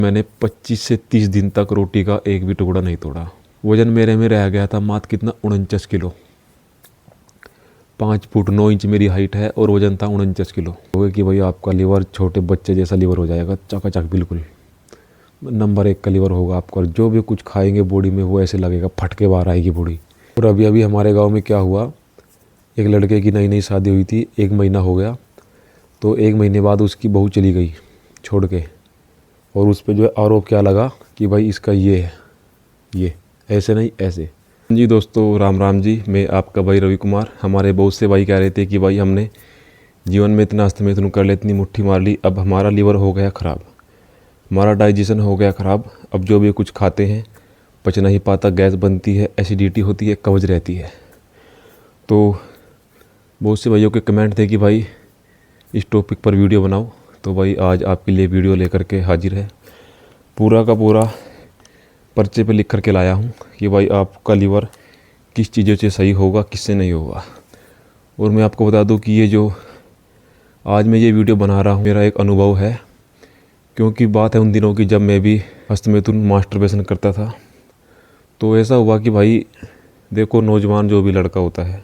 मैंने 25 से 30 दिन तक रोटी का एक भी टुकड़ा नहीं तोड़ा। वज़न मेरे में रह गया था मात्र कितना 49 किलो। 5 फुट 9 इंच मेरी हाइट है और वज़न था 49 किलो। हो गया कि भाई आपका लीवर छोटे बच्चे जैसा लीवर हो जाएगा, चकाचक बिल्कुल नंबर 1 का लीवर होगा आपका। जो भी कुछ खाएंगे बॉडी में वो ऐसे लगेगा फट के बाहर आएगी बॉडी। और अभी अभी हमारे गाँव में क्या हुआ, एक लड़के की नई नई शादी हुई थी, 1 महीना हो गया। तो 1 महीने बाद उसकी बहू चली गई छोड़ के, और उस पर जो है आरोप क्या लगा कि भाई इसका ये है, ये ऐसे नहीं ऐसे। जी दोस्तों, राम राम जी, मैं आपका भाई रवि कुमार। हमारे बहुत से भाई कह रहे थे कि भाई हमने जीवन में इतना अस्त में इतनी कर ले, इतनी मुट्ठी मार ली, अब हमारा लीवर हो गया ख़राब, हमारा डाइजेशन हो गया ख़राब, अब जो भी कुछ खाते हैं पच नहीं पाता, गैस बनती है, एसिडिटी होती है, कब्ज रहती है। तो बहुत से भाइयों के कमेंट थे कि भाई इस टॉपिक पर वीडियो बनाओ। तो भाई आज आपके लिए वीडियो लेकर के हाजिर है। पूरा का पूरा पर्चे पे लिख कर के लाया हूँ कि भाई आपका लीवर किस चीज़ों से सही होगा, किससे नहीं होगा। और मैं आपको बता दूँ कि ये जो आज मैं ये वीडियो बना रहा हूँ मेरा एक अनुभव है, क्योंकि बात है उन दिनों की जब मैं भी हस्तमैथुन मास्टरबेशन करता था। तो ऐसा हुआ कि भाई देखो, नौजवान जो भी लड़का होता है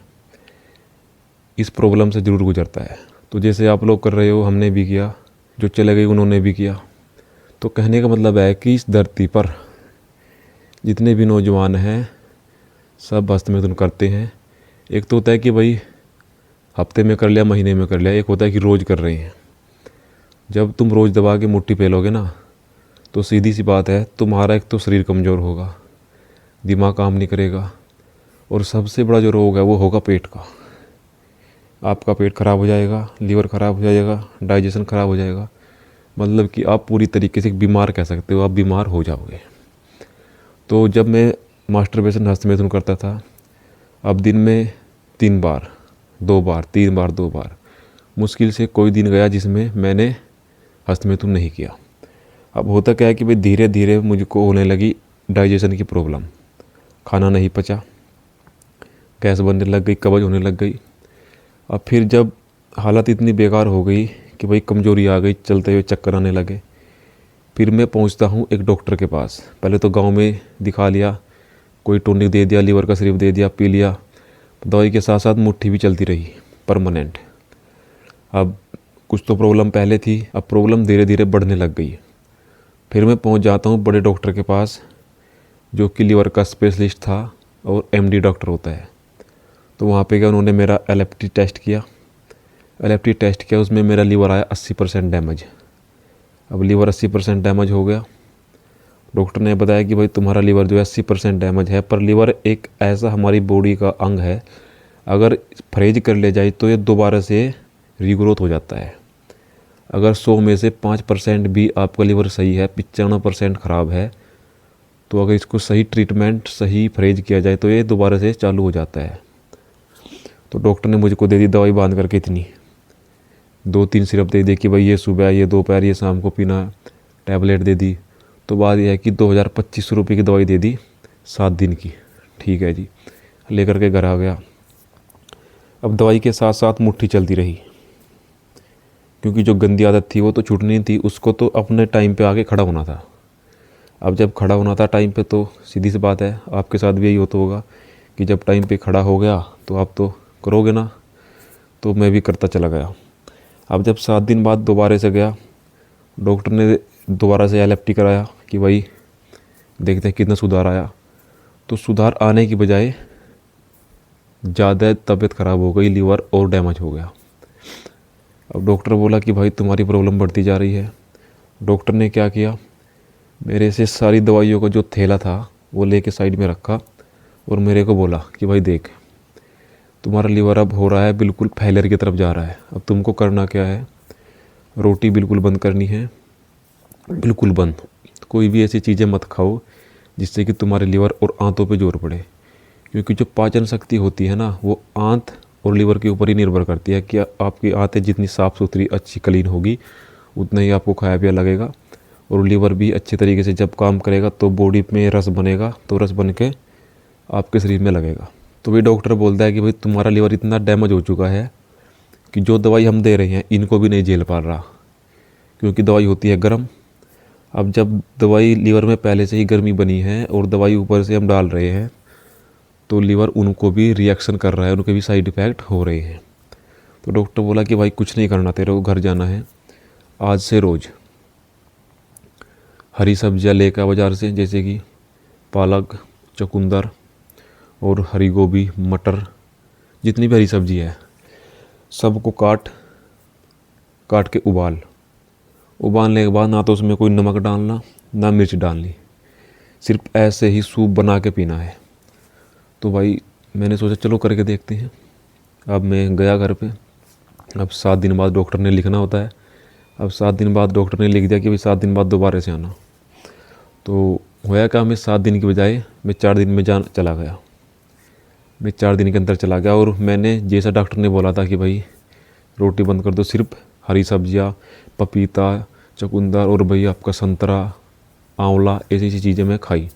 इस प्रॉब्लम से ज़रूर गुजरता है। तो जैसे आप लोग कर रहे हो, हमने भी किया, जो चले गए उन्होंने भी किया। तो कहने का मतलब है कि इस धरती पर जितने भी नौजवान हैं सब हस्तमैथुन करते हैं। एक तो होता है कि भाई हफ्ते में कर लिया, महीने में कर लिया, एक होता है कि रोज़ कर रहे हैं। जब तुम रोज़ दबा के मुट्ठी फैलोगे ना, तो सीधी सी बात है तुम्हारा एक तो शरीर कमज़ोर होगा, दिमाग काम नहीं करेगा, और सबसे बड़ा जो रोग है वो होगा पेट का। आपका पेट ख़राब हो जाएगा, लीवर ख़राब हो जाएगा, डाइजेशन ख़राब हो जाएगा, मतलब कि आप पूरी तरीके से बीमार कह सकते हो, आप बीमार हो जाओगे। तो जब मैं मास्टरबेशन हस्तमैथुन करता था, अब दिन में 3 बार 2 बार 3 बार 2 बार, मुश्किल से कोई दिन गया जिसमें मैंने हस्तमैथुन नहीं किया। अब होता क्या है कि भाई धीरे धीरे मुझको होने लगी डाइजेशन की प्रॉब्लम, खाना नहीं पचा, गैस बनने लग गई, कब्ज होने लग गई। अब फिर जब हालत इतनी बेकार हो गई कि भाई कमज़ोरी आ गई, चलते हुए चक्कर आने लगे, फिर मैं पहुंचता हूं एक डॉक्टर के पास। पहले तो गांव में दिखा लिया, कोई टॉनिक दे दिया, लीवर का सिरप दे दिया, पी लिया। दवाई के साथ साथ मुट्ठी भी चलती रही परमानेंट। अब कुछ तो प्रॉब्लम पहले थी, अब प्रॉब्लम धीरे धीरे बढ़ने लग गई। फिर मैं पहुंच जाता हूं बड़े डॉक्टर के पास, जो कि लीवर का स्पेशलिस्ट था और एमडी डॉक्टर होता है। तो वहाँ पे क्या, उन्होंने मेरा एलएफटी टेस्ट किया। एलएफटी टेस्ट किया, उसमें मेरा लीवर आया 80% डैमेज। अब लीवर 80% डैमेज हो गया। डॉक्टर ने बताया कि भाई तुम्हारा लीवर जो है 80% डैमेज है, पर लीवर एक ऐसा हमारी बॉडी का अंग है, अगर फ्रेज कर ले जाए तो ये दोबारा से रीग्रोथ हो जाता है। अगर 100 में से 5% भी आपका लीवर सही है, 95% ख़राब है, तो अगर इसको सही ट्रीटमेंट सही फ्रेज किया जाए तो ये दोबारा से चालू हो जाता है। तो डॉक्टर ने मुझको दे दी दवाई बांध करके इतनी, 2-3 सिरप दे दी कि भाई ये सुबह, ये दोपहर, ये शाम को पीना, टैबलेट दे दी। तो बात यह है कि 2000-2500 रुपये की दवाई दे दी 7 दिन की। ठीक है जी, लेकर के घर आ गया। अब दवाई के साथ साथ मुट्ठी चलती रही, क्योंकि जो गंदी आदत थी वो तो छूटनी थी, उसको तो अपने टाइम पे आके खड़ा होना था। अब जब खड़ा होना था टाइम पे, तो सीधी सी बात है आपके साथ भी यही होता होगा कि जब टाइम पे खड़ा हो गया तो आप तो करोगे ना। तो मैं भी करता चला गया। अब जब 7 दिन बाद दोबारा से गया, डॉक्टर ने दोबारा से एलएफटी कराया कि भाई देखते हैं कितना सुधार आया। तो सुधार आने की बजाय ज़्यादा तबीयत ख़राब हो गई, लीवर और डैमेज हो गया। अब डॉक्टर बोला कि भाई तुम्हारी प्रॉब्लम बढ़ती जा रही है। डॉक्टर ने क्या किया, मेरे से सारी दवाइयों का जो थैला था वो लेके साइड में रखा और मेरे को बोला कि भाई देख, तुम्हारा लीवर अब हो रहा है बिल्कुल फेलियर की तरफ जा रहा है। अब तुमको करना क्या है, रोटी बिल्कुल बंद करनी है, बिल्कुल बंद। कोई भी ऐसी चीज़ें मत खाओ जिससे कि तुम्हारे लीवर और आंतों पे जोर पड़े, क्योंकि जो पाचन शक्ति होती है ना, वो आंत और लीवर के ऊपर ही निर्भर करती है कि आपकी आंतें जितनी साफ़ सुथरी अच्छी क्लीन होगी उतना ही आपको खाया पिया लगेगा। और लीवर भी अच्छे तरीके से जब काम करेगा तो बॉडी में रस बनेगा, तो रस बन के आपके शरीर में लगेगा। तो भी डॉक्टर बोलता है कि भाई तुम्हारा लीवर इतना डैमेज हो चुका है कि जो दवाई हम दे रहे हैं इनको भी नहीं झेल पा रहा, क्योंकि दवाई होती है गर्म, अब जब दवाई लीवर में पहले से ही गर्मी बनी है और दवाई ऊपर से हम डाल रहे हैं तो लीवर उनको भी रिएक्शन कर रहा है, उनके भी साइड इफ़ेक्ट हो रहे हैं। तो डॉक्टर बोला कि भाई कुछ नहीं करना, तेरे को घर जाना है, आज से रोज़ हरी सब्जियां लेकर बाज़ार से, जैसे कि पालक, चुकंदर और हरी गोभी, मटर, जितनी भी हरी सब्जी है सबको काट के उबालने के बाद ना तो उसमें कोई नमक डालना ना मिर्च डालनी, सिर्फ ऐसे ही सूप बना के पीना है। तो भाई मैंने सोचा चलो करके देखते हैं। अब मैं गया घर पे। अब 7 दिन बाद डॉक्टर ने लिखना होता है। अब 7 दिन बाद डॉक्टर ने लिख दिया कि भाई 7 दिन बाद दोबारा से आना। तो होया क्या, मैं 7 दिन की बजाय मैं 4 दिन में चला गया। मैं 4 दिन के अंदर चला गया और मैंने जैसा डॉक्टर ने बोला था कि भाई रोटी बंद कर दो, सिर्फ हरी सब्जियाँ, पपीता, चुकंदर और भाई आपका संतरा, आंवला, ऐसी ऐसी चीज़ें मैं खाई।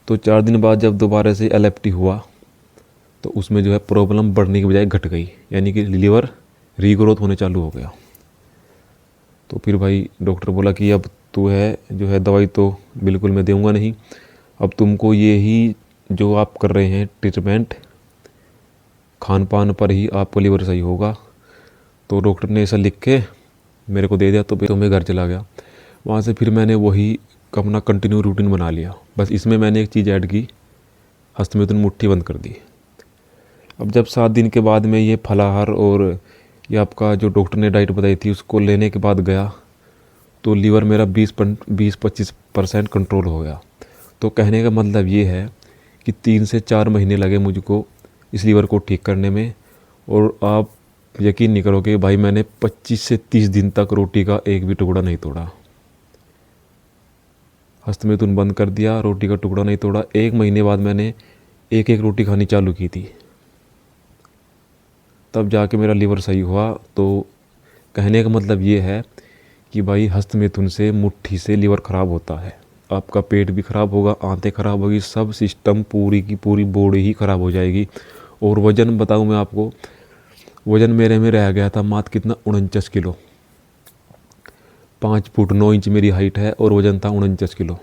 तो 4 दिन बाद जब दोबारा से एलएफटी हुआ तो उसमें जो है प्रॉब्लम बढ़ने की बजाय घट गई, यानी कि लीवर रीग्रोथ होने चालू हो गया। तो फिर भाई डॉक्टर बोला कि अब तू है जो है दवाई तो बिल्कुल मैं दूंगा नहीं, अब तुमको ये ही जो आप कर रहे हैं ट्रीटमेंट, खान पान पर ही आपको लीवर सही होगा। तो डॉक्टर ने ऐसा लिख के मेरे को दे दिया। तो मैं घर चला गया। वहाँ से फिर मैंने वही अपना कंटिन्यू रूटीन बना लिया। बस इसमें मैंने एक चीज़ ऐड की, हस्तमैथुन मुट्ठी बंद कर दी। अब जब 7 दिन के बाद में ये फलाहार और ये आपका जो डॉक्टर ने डाइट बताई थी उसको लेने के बाद गया तो लीवर मेरा 20-25% कंट्रोल हो गया। तो कहने का मतलब ये है कि 3 से 4 महीने लगे मुझको इस लीवर को ठीक करने में। और आप यकीन नहीं करोगे भाई, मैंने 25 से 30 दिन तक रोटी का एक भी टुकड़ा नहीं तोड़ा। हस्तमैथुन बंद कर दिया, रोटी का टुकड़ा नहीं तोड़ा। 1 महीने बाद मैंने एक रोटी खानी चालू की थी, तब जाके मेरा लीवर सही हुआ। तो कहने का मतलब ये है कि भाई हस्तमैथुन से, मुट्ठी से लीवर ख़राब होता है, आपका पेट भी ख़राब होगा, आंतें ख़राब होगी, सब सिस्टम पूरी की पूरी बॉडी ही ख़राब हो जाएगी। और वज़न बताऊँ मैं आपको, वज़न मेरे में रह गया था मात्र कितना, 49 किलो। 5 फुट 9 इंच मेरी हाइट है और वज़न था 49 किलो।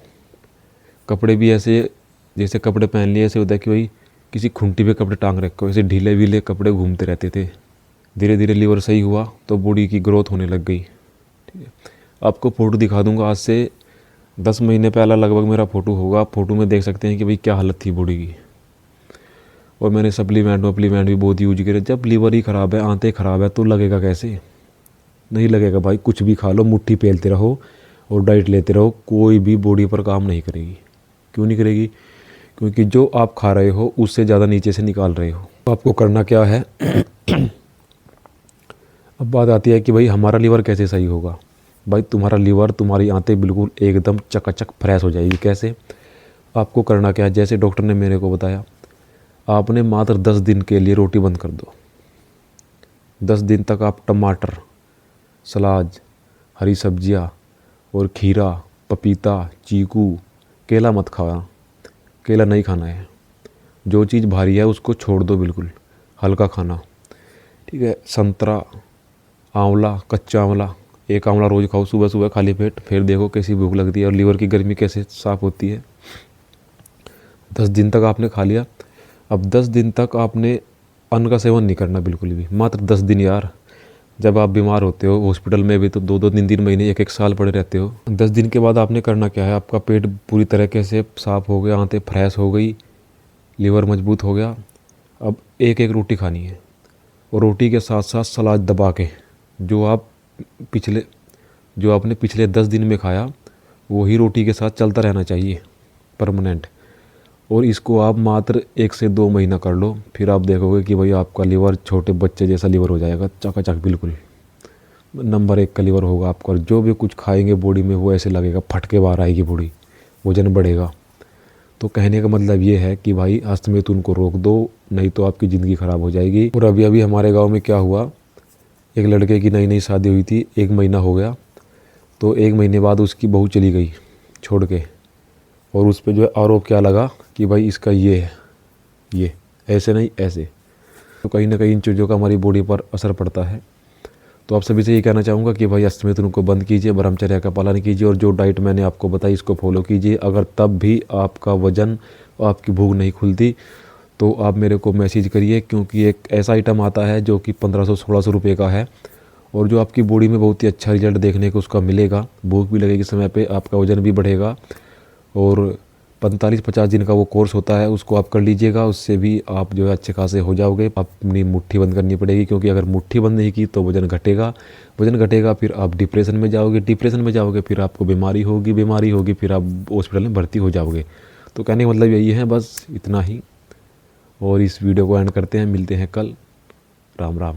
कपड़े भी ऐसे, जैसे कपड़े पहन लिए ऐसे होता है कि भाई किसी खूंटी पे कपड़े टांग रखे, ऐसे ढीले वीले कपड़े घूमते रहते थे। धीरे धीरे लीवर सही हुआ तो बॉडी की ग्रोथ होने लग गई। ठीक है, आपको फ़ोटो दिखा दूंगा, आज से 10 महीने पहला लगभग मेरा फ़ोटो होगा। फ़ोटो में देख सकते हैं कि भाई क्या हालत थी बॉडी की। और मैंने सप्लीमेंट भी बहुत यूज करे। जब लीवर ही ख़राब है, आंतें ख़राब है तो लगेगा कैसे? नहीं लगेगा भाई। कुछ भी खा लो, मुट्ठी पेलते रहो और डाइट लेते रहो, कोई भी बॉडी पर काम नहीं करेगी। क्यों नहीं करेगी? क्योंकि जो आप खा रहे हो उससे ज़्यादा नीचे से निकाल रहे हो। तो आपको करना क्या है? अब बात आती है कि भाई हमारा लीवर कैसे सही होगा। भाई तुम्हारा लीवर, तुम्हारी आंतें बिल्कुल एकदम चकाचक फ्रेश हो जाएगी। कैसे? आपको करना क्या है, जैसे डॉक्टर ने मेरे को बताया, आपने मात्र 10 दिन के लिए रोटी बंद कर दो। 10 दिन तक आप टमाटर, सलाद, हरी सब्जियाँ और खीरा, पपीता, चीकू, केला मत खाना। केला नहीं खाना है। जो चीज़ भारी है उसको छोड़ दो, बिल्कुल हल्का खाना। ठीक है, संतरा, आंवला, कच्चा आंवला, एक आंवला रोज़ खाओ सुबह सुबह खाली पेट, फिर देखो कैसी भूख लगती है और लीवर की गर्मी कैसे साफ़ होती है। 10 दिन तक आपने खा लिया। अब 10 दिन तक आपने अन्न का सेवन नहीं करना बिल्कुल भी, मात्र 10 दिन यार। जब आप बीमार होते हो हॉस्पिटल में भी तो 2-2, 3-3 महीने, 1-1 साल पड़े रहते हो। 10 दिन के बाद आपने करना क्या है, आपका पेट पूरी तरीके से साफ़ हो गया, आंतें फ्रेश हो गई, लीवर मजबूत हो गया। अब एक रोटी खानी है और रोटी के साथ साथ सलाद दबा के, जो आपने पिछले 10 दिन में खाया वही रोटी के साथ चलता रहना चाहिए परमानेंट। और इसको आप मात्र 1 से 2 महीना कर लो, फिर आप देखोगे कि भाई आपका लीवर छोटे बच्चे जैसा लीवर हो जाएगा, चकाचक बिल्कुल नंबर 1 का लीवर होगा आपका। और जो भी कुछ खाएंगे बॉडी में वो ऐसे लगेगा फटके बाहर आएगी बॉडी, वजन बढ़ेगा। तो कहने का मतलब ये है कि भाई हस्तमैथुन को रोक दो, नहीं तो आपकी ज़िंदगी ख़राब हो जाएगी। और अभी हमारे गाँव में क्या हुआ, एक लड़के की नई शादी हुई थी, 1 महीना हो गया। तो 1 महीने बाद उसकी बहू चली गई छोड़ के, और उस पर जो है आरोप क्या लगा कि भाई इसका ये है, ये ऐसे नहीं ऐसे। तो कहीं ना कहीं इन चीज़ों का हमारी बॉडी पर असर पड़ता है। तो आप सभी से ये कहना चाहूँगा कि भाई अश्वमेध को बंद कीजिए, ब्रह्मचर्य का पालन कीजिए और जो डाइट मैंने आपको बताई इसको फॉलो कीजिए। अगर तब भी आपका वज़न, आपकी भूख नहीं खुलती तो आप मेरे को मैसेज करिए, क्योंकि एक ऐसा आइटम आता है जो कि 1500-1600 रुपये का है और जो आपकी बॉडी में बहुत ही अच्छा रिजल्ट देखने को उसका मिलेगा। भूख भी लगेगी समय पे, आपका वज़न भी बढ़ेगा और 45-50 दिन का वो कोर्स होता है, उसको आप कर लीजिएगा। उससे भी आप जो है अच्छे खासे हो जाओगे। अपनी मुट्ठी बंद करनी पड़ेगी, क्योंकि अगर मुट्ठी बंद नहीं की तो वज़न घटेगा, वज़न घटेगा फिर आप डिप्रेशन में जाओगे, डिप्रेशन में जाओगे फिर आपको बीमारी होगी, बीमारी होगी फिर आप हॉस्पिटल में भर्ती हो जाओगे। तो कहने का मतलब यही है, बस इतना ही। और इस वीडियो को एंड करते हैं, मिलते हैं कल। राम राम।